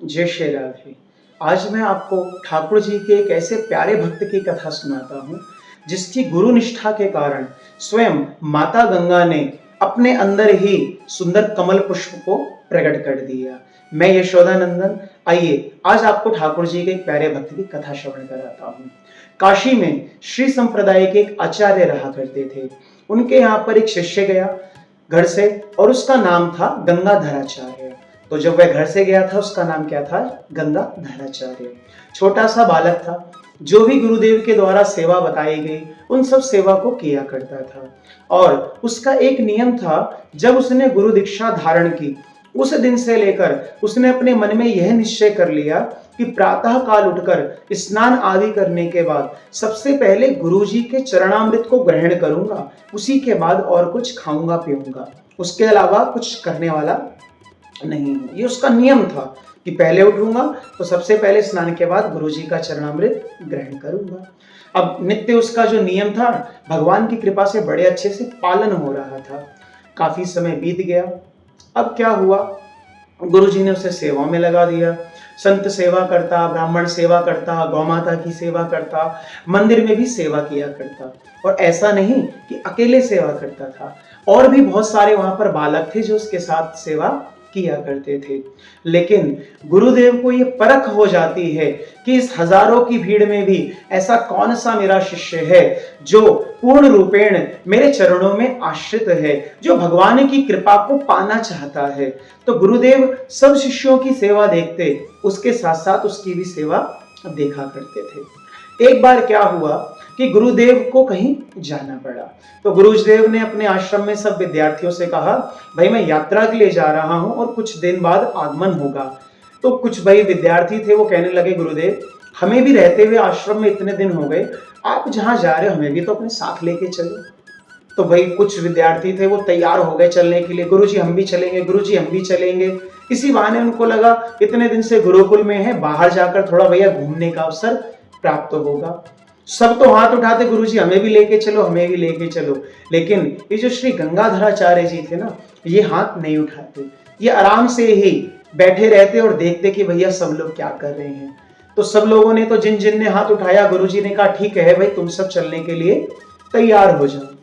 जय श्री राधे। आज मैं आपको ठाकुर जी के एक ऐसे प्यारे भक्त की कथा सुनाता हूँ जिसकी गुरु निष्ठा के कारण स्वयं माता गंगा ने अपने अंदर ही सुंदर कमल पुष्प को प्रकट कर दिया। मैं यशोदानंदन, आइए आज आपको ठाकुर जी के एक प्यारे भक्त की कथा श्रवण कराता हूँ। काशी में श्री संप्रदाय के एक आचार्य रहा करते थे। उनके यहाँ पर एक शिष्य गया घर से और उसका नाम था गंगाधराचार्य। तो जब वह घर से गया था उसका नाम क्या था? गंगाधराचार्य। छोटा सा बालक था, जो भी गुरुदेव के द्वारा सेवा बताई गई उन सब सेवा को किया करता था। और उसका एक नियम था, जब उसने गुरु दीक्षा धारण की उस दिन से लेकर उसने अपने मन में यह निश्चय कर लिया कि प्रातः काल उठकर स्नान आदि करने के बाद सबसे पहले गुरुजी के चरणामृत को ग्रहण करूंगा, उसी के बाद और कुछ खाऊंगा पीऊंगा, उसके अलावा कुछ करने वाला नहीं हूं। ये उसका नियम था कि पहले उठूंगा तो सबसे पहले स्नान के बाद गुरुजी का चरणामृत ग्रहण करूंगा। अब नित्य उसका जो नियम था भगवान की कृपा से बड़े अच्छे से पालन हो रहा था। काफी समय बीत गया। अब क्या हुआ, गुरुजी ने उसे सेवा में लगा दिया। संत सेवा करता, ब्राह्मण सेवा करता, गौ माता की सेवा करता, मंदिर में भी सेवा किया करता। और ऐसा नहीं कि अकेले सेवा करता था, और भी बहुत सारे वहां पर बालक थे जो उसके साथ सेवा किया करते थे। लेकिन गुरुदेव को ये परख हो जाती है कि इस हजारों की भीड़ में भी ऐसा कौन सा मेरा शिष्य है जो पूर्ण रूपेण मेरे चरणों में आश्रित है, जो भगवान की कृपा को पाना चाहता है। तो गुरुदेव सब शिष्यों की सेवा देखते, उसके साथ साथ उसकी भी सेवा देखा करते थे। एक बार क्या हुआ कि गुरुदेव को कहीं जाना पड़ा, तो गुरुदेव ने अपने आश्रम में सब विद्यार्थियों से कहा, भाई मैं यात्रा के लिए जा रहा हूं और कुछ दिन बाद आगमन होगा। तो कुछ भाई विद्यार्थी थे, वो कहने लगे, गुरुदेव हमें भी रहते हुए आश्रम में इतने दिन हो गए, आप जहां जा रहे हो हमें भी तो अपने साथ लेके चलो। तो भाई कुछ विद्यार्थी थे वो तैयार हो गए चलने के लिए, गुरुजी हम भी चलेंगे, गुरुजी हम भी चलेंगे। इसी बहाने उनको लगा इतने दिन से गुरुकुल में है, बाहर जाकर थोड़ा भैया घूमने का अवसर प्राप्त होगा। सब तो हाथ उठाते, गुरुजी हमें भी लेके चलो, हमें भी लेके चलो। लेकिन ये जो श्री गंगाधराचार्य जी थे ना, ये हाथ नहीं उठाते, ये आराम से ही बैठे रहते और देखते कि भैया सब लोग क्या कर रहे हैं। तो सब लोगों ने तो जिन जिन ने हाथ उठाया, गुरुजी ने कहा ठीक है भाई तुम सब चलने के लिए तैयार हो जाओ।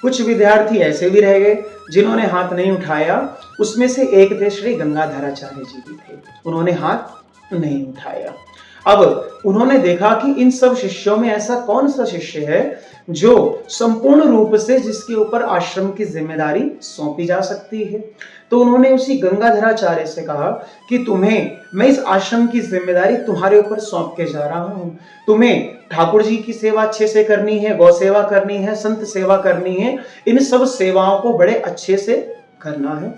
कुछ विद्यार्थी ऐसे भी रह गए जिन्होंने हाथ नहीं उठाया। उसमें से एक थे श्री गंगाधराचार्य जी भी थे, उन्होंने हाथ नहीं उठाया। अब उन्होंने देखा कि इन सब शिष्यों में ऐसा कौन सा शिष्य है जो संपूर्ण रूप से जिसके ऊपर आश्रम की जिम्मेदारी सौंपी जा सकती है। तो उन्होंने उसी गंगाधराचार्य से कहा कि तुम्हें मैं इस आश्रम की जिम्मेदारी तुम्हारे ऊपर सौंप के जा रहा हूं। तुम्हें ठाकुर जी की सेवा अच्छे से करनी है, गौ सेवा करनी है, संत सेवा करनी है, इन सब सेवाओं को बड़े अच्छे से करना है।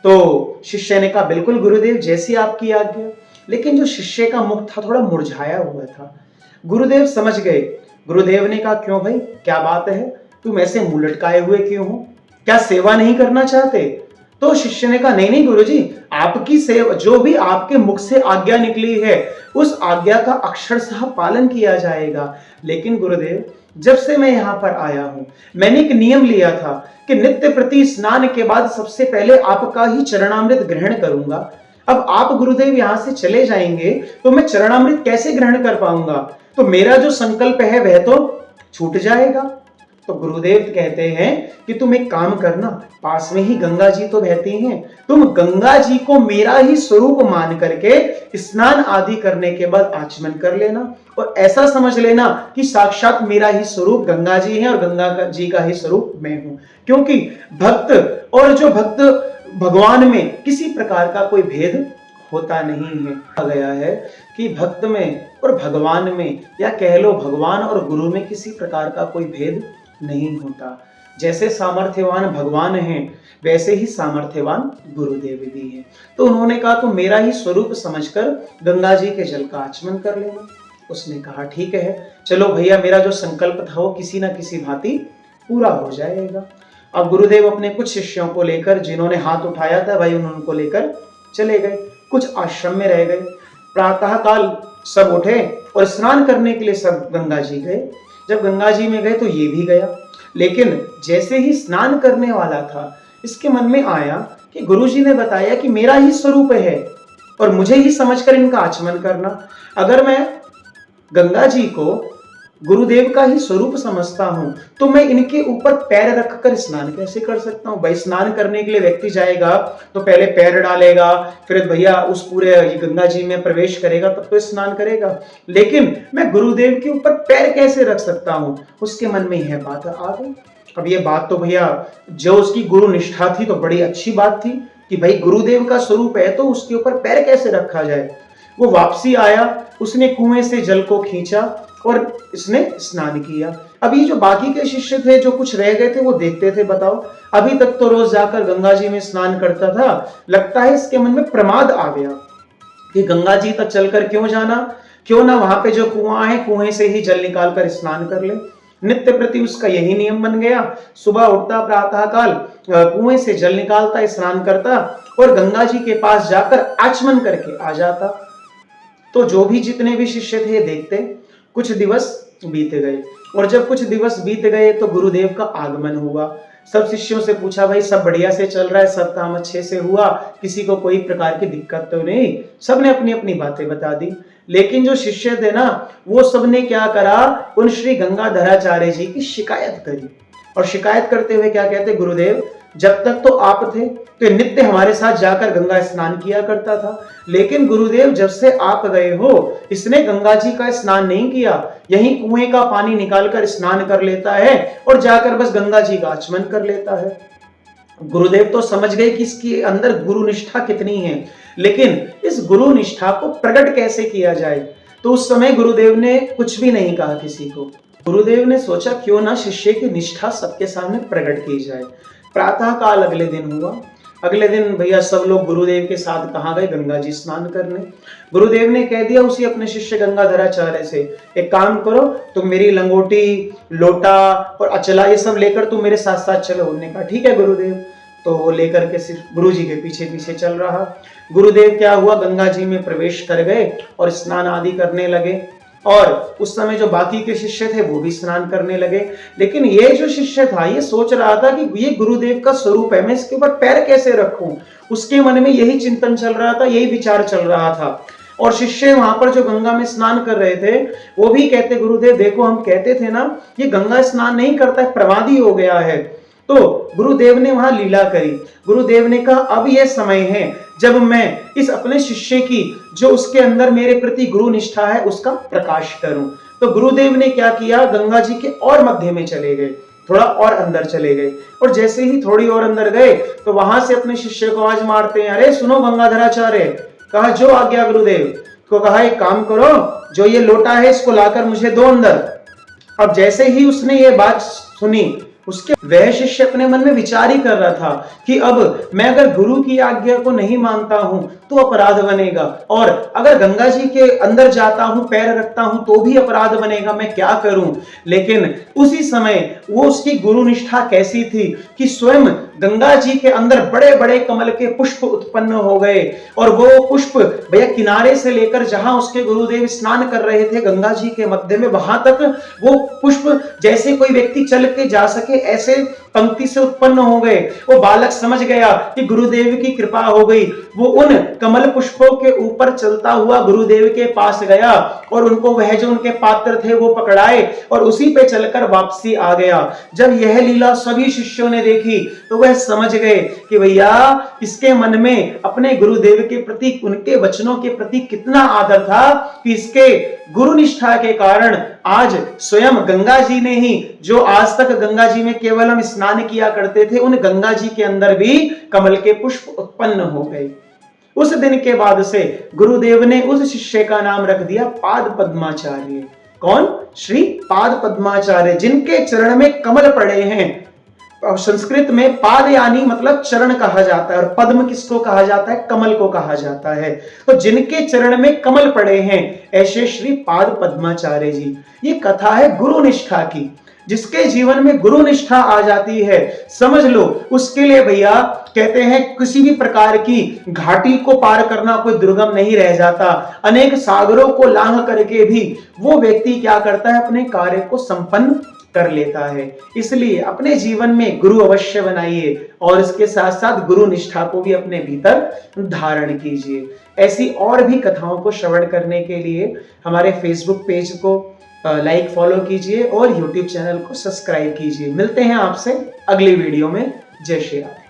तो शिष्य ने कहा बिल्कुल गुरुदेव, जैसी आपकी आज्ञा। लेकिन जो शिष्य का मुख था थोड़ा मुरझाया हुआ था। गुरुदेव समझ गए। गुरुदेव ने कहा क्यों भाई, क्या बात है, तुम ऐसे मुंह लटकाए हुए क्यों हो, क्या सेवा नहीं करना चाहते? तो शिष्य ने कहा नहीं नहीं गुरुजी, आपकी सेवा, जो भी आपके मुख से आज्ञा निकली है उस आज्ञा का अक्षरशः पालन किया जाएगा। लेकिन गुरुदेव जब से मैं यहाँ पर आया हूं मैंने एक नियम लिया था कि नित्य प्रति स्नान के बाद सबसे पहले आपका ही चरणामृत ग्रहण करूंगा। अब आप गुरुदेव यहाँ से चले जाएंगे तो मैं चरणामृत कैसे ग्रहण कर पाऊंगा? तो मेरा जो संकल्प है वह तो छूट जाएगा। तो गुरुदेव कहते हैं कि तुम एक काम करना, पास में ही गंगा जी तो बहती हैं, तुम गंगा जी को मेरा ही स्वरूप मान करके स्नान आदि करने के बाद आचमन कर लेना और ऐसा समझ लेना कि साक्षात मेरा ही स्वरूप गंगा जी है और गंगा जी का ही स्वरूप मैं हूं। क्योंकि भक्त और जो भक्त भगवान में किसी प्रकार का कोई भेद होता नहीं है। कहा गया है कि भक्त में और भगवान में, या कह लो भगवान और गुरु में किसी प्रकार का कोई भेद नहीं होता। जैसे सामर्थ्यवान भगवान हैं वैसे ही सामर्थ्यवान गुरुदेव भी हैं। तो उन्होंने कहा तो मेरा ही स्वरूप समझकर गंगा जी के जल का आचमन कर लेना। उसने कहा ठीक है, चलो भैया मेरा जो संकल्प था वो किसी ना किसी भांति पूरा हो जाएगा। अब गुरुदेव अपने कुछ शिष्यों को लेकर, जिन्होंने हाथ उठाया था भाई, उनको लेकर चले गए। कुछ आश्रम में रह गए। प्रातः काल सब उठे और स्नान करने के लिए सब गंगा जी गए। जब गंगा जी में गए तो ये भी गया। लेकिन जैसे ही स्नान करने वाला था इसके मन में आया कि गुरुजी ने बताया कि मेरा ही स्वरूप है, और मुझे ही समझकर इनका आचमन करना। अगर मैं गंगा जी को गुरुदेव का ही स्वरूप समझता हूं तो मैं इनके ऊपर पैर रखकर स्नान कैसे कर सकता हूं? भाई स्नान करने के लिए व्यक्ति जाएगा तो पहले पैर डालेगा, फिर भैया उस पूरे गंगा जी में प्रवेश करेगा, तब तो स्नान करेगा। लेकिन मैं गुरुदेव के ऊपर पैर कैसे रख सकता हूं? उसके मन में यह बात आ गई। अब ये बात तो भैया जो उसकी गुरु निष्ठा थी तो बड़ी अच्छी बात थी कि भाई गुरुदेव का स्वरूप है तो उसके ऊपर पैर कैसे रखा जाए। वो वापसी आया, उसने कुएं से जल को खींचा और इसने स्नान किया। अभी जो बाकी के शिष्य थे, जो कुछ रह गए थे, वो देखते थे। बताओ, अभी तक तो रोज जाकर गंगा जी में स्नान करता था, लगता है इसके मन में प्रमाद आ गया कि गंगा जी तक चलकर क्यों जाना, क्यों ना वहां पे जो कुआं है कुएं से ही जल निकाल कर स्नान कर ले। नित्य प्रति उसका यही नियम बन गया। सुबह उठता, प्रातः काल कुएं से जल निकालता, स्नान करता और गंगा जी के पास जाकर आचमन करके आ जाता। तो जो भी जितने भी शिष्य थे देखते। कुछ दिवस बीत गए और जब कुछ दिवस बीत गए तो गुरुदेव का आगमन हुआ। सब शिष्यों से पूछा, भाई सब बढ़िया से चल रहा है, सब काम अच्छे से हुआ, किसी को कोई प्रकार की दिक्कत तो नहीं? सबने अपनी अपनी बातें बता दी। लेकिन जो शिष्य थे ना, वो सबने क्या करा, उन श्री गंगाधराचार्य जी की शिकायत करी। और शिकायत करते हुए क्या कहते, गुरुदेव जब तक तो आप थे तो नित्य हमारे साथ जाकर गंगा स्नान किया करता था, लेकिन गुरुदेव जब से आप गए हो इसने गंगा जी का स्नान नहीं किया, यही कुएं का पानी निकालकर स्नान कर लेता है और जाकर बस गंगा जी का आचमन कर लेता है। गुरुदेव तो समझ गए कि इसके अंदर गुरु निष्ठा कितनी है, लेकिन इस गुरु निष्ठा को प्रकट कैसे किया जाए। तो उस समय गुरुदेव ने कुछ भी नहीं कहा किसी को। गुरुदेव ने सोचा क्यों ना शिष्य की निष्ठा सबके सामने प्रकट की जाए। प्रातः काल अगले दिन हुआ। अगले दिन भैया सब लोग गुरुदेव के साथ कहाँ गए, गंगा जी स्नान करने। गुरुदेव ने कह दिया उसी अपने शिष्य गंगाधराचार्य से, एक काम करो, तुम मेरी लंगोटी, लोटा और अचला ये सब लेकर तुम मेरे साथ साथ चलो। उन्होंने कहा ठीक है गुरुदेव। तो वो लेकर के सिर्फ गुरु जी के पीछे पीछे चल रहा। गुरुदेव क्या हुआ, गंगा जी में प्रवेश कर गए और स्नान आदि करने लगे। और उस समय जो बाकी के शिष्य थे वो भी स्नान करने लगे। लेकिन ये जो शिष्य था ये सोच रहा था कि ये गुरुदेव का स्वरूप है, मैं इसके ऊपर पैर कैसे रखूं। उसके मन में यही चिंतन चल रहा था, यही विचार चल रहा था। और शिष्य वहां पर जो गंगा में स्नान कर रहे थे वो भी कहते, गुरुदेव देखो हम कहते थे ना ये गंगा स्नान नहीं करता है, प्रमादी हो गया है। तो गुरुदेव ने वहां लीला करी। गुरुदेव ने कहा अब यह समय है जब मैं इस अपने शिष्य की जो उसके अंदर मेरे प्रति गुरु निष्ठा है उसका प्रकाश करूं। तो गुरुदेव ने क्या किया, गंगा जी के और मध्य में चले गए, थोड़ा और अंदर चले गए। और जैसे ही थोड़ी और अंदर गए तो वहां से अपने शिष्य को आवाज मारते हैं, अरे सुनो गंगाधराचार्य। कहा जो आज्ञा गुरुदेव। को कहा एक काम करो, जो ये लोटा है इसको लाकर मुझे दो अंदर। अब जैसे ही उसने ये बात सुनी उसके वह शिष्य अपने मन में विचार ही कर रहा था कि अब मैं अगर गुरु की आज्ञा को नहीं मानता हूं तो अपराध बनेगा, और अगर गंगा जी के अंदर जाता हूं पैर रखता हूं तो भी अपराध बनेगा, मैं क्या करूं। लेकिन उसी समय वो उसकी गुरु निष्ठा कैसी थी कि स्वयं गंगा जी के अंदर बड़े बड़े कमल के पुष्प उत्पन्न हो गए। और वो पुष्प भैया किनारे से लेकर जहां उसके गुरुदेव स्नान कर रहे थे गंगा जी के मध्य में, वहां तक वो पुष्प जैसे कोई व्यक्ति चल के जा सके ऐसे पंक्ति से उत्पन्न हो गए। वो बालक समझ गया कि गुरुदेव की कृपा हो गई। वो उन कमल पुष्पों के ऊपर चलता हुआ गुरुदेव के पास गया और उनको वह जो उनके पात्र थे वो पकड़ाए और उसी पे चलकर वापसी आ गया। जब यह लीला सभी शिष्यों ने देखी तो वह समझ गए कि भैया इसके मन में अपने गुरुदेव के प्रति, उनके वचनों के प्रति कितना आदर था कि इसके गुरु निष्ठा के कारण आज स्वयं गंगा जी ने ही, जो आज तक गंगा जी में केवल हम स्नान किया करते थे, उन गंगा जी के अंदर भी कमल के पुष्प उत्पन्न हो गए। उस दिन के बाद से गुरुदेव ने उस शिष्य का नाम रख दिया पाद पद्माचार्य। कौन? श्री पाद पद्माचार्य, जिनके चरण में कमल पड़े हैं। संस्कृत में पाद यानी मतलब चरण कहा जाता है और पद्म किसको कहा जाता है, कमल को कहा जाता है। तो जिनके चरण में कमल पड़े हैं ऐसे श्री पाद पद्माचार्य जी। ये कथा है गुरु निष्ठा की। जिसके जीवन में गुरु निष्ठा आ जाती है समझ लो उसके लिए भैया कहते हैं किसी भी प्रकार की घाटी को पार करना कोई दुर्गम नहीं रह जाता। अनेक सागरों को लांघ करके भी वो व्यक्ति क्या करता है, अपने कार्य को संपन्न कर लेता है। इसलिए अपने जीवन में गुरु अवश्य बनाइए और इसके साथ साथ गुरु निष्ठा को भी अपने भीतर धारण कीजिए। ऐसी और भी कथाओं को श्रवण करने के लिए हमारे फेसबुक पेज को लाइक फॉलो कीजिए और यूट्यूब चैनल को सब्सक्राइब कीजिए। मिलते हैं आपसे अगली वीडियो में। जय श्री राम।